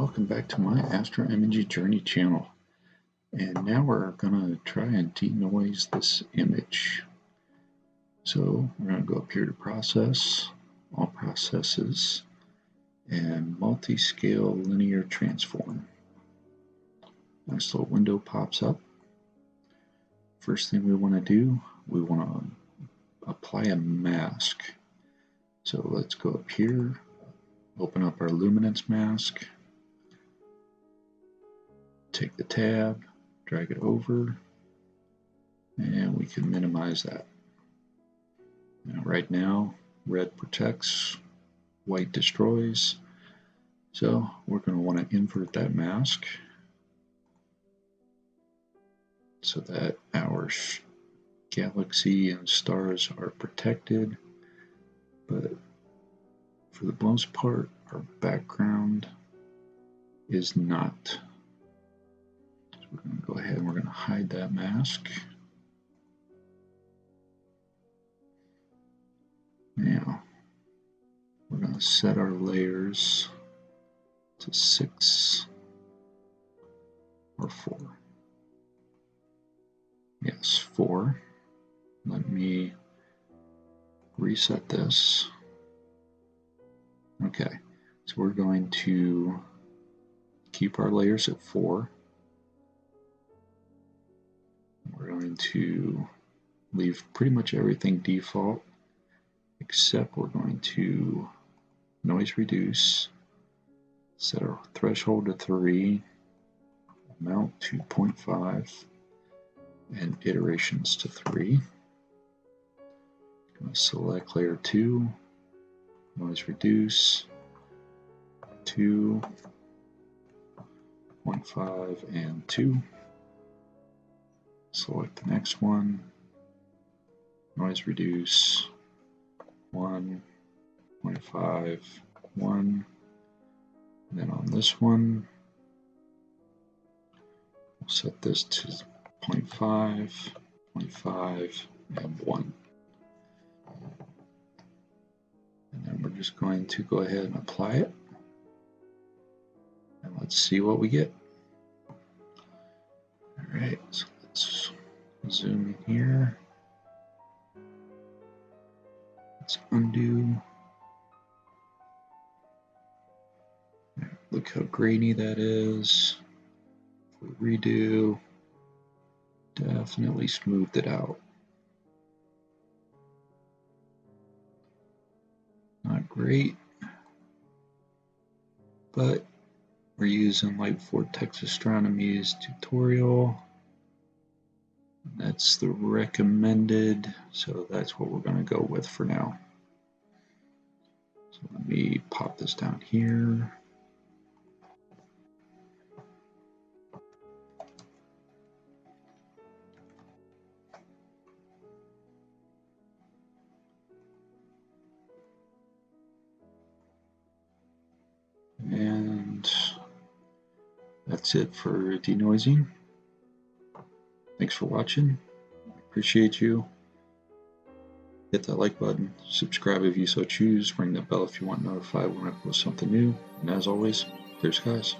welcome back to my astroimaging journey channel. And now we're going to try and denoise this image. So we're going to go up here to Process, All Processes, and Multiscale Linear Transform. Nice little window pops up. First thing we want to do, we want to apply a mask. So let's go up here, open up our luminance mask, take the tab, drag it over, and we can minimize that. Now, right now, red protects, white destroys, so we're going to want to invert that mask so that our galaxy and stars are protected, but for the most part, our background is not. We're going to go ahead and we're going to hide that mask. Now, we're going to set our layers to 6 or 4. Yes, 4. Let me reset this. Okay, so we're going to keep our layers at 4. We're going to leave pretty much everything default, except we're going to noise reduce, set our threshold to 3, amount to 0.5, and iterations to 3. I'm going to select layer 2, noise reduce, 2, 0.5, and 2. Select the next one, noise reduce, 1, 0.5, 1. And then on this one, we'll set this to 0.5, 0.5, and 1. And then we're just going to go ahead and apply it. And let's see what we get. Alright, so let's zoom in here. Let's undo. Look how grainy that is. If we redo, definitely smoothed it out. Not great, but we're using Light Vortex Astronomy's tutorial. That's the recommended, so that's what we're going to go with for now. So let me pop this down here. And that's it for denoising. Thanks for watching. I appreciate you. Hit that like button, subscribe if you so choose, ring the bell if you want notified when I post something new, and as always, clear skies.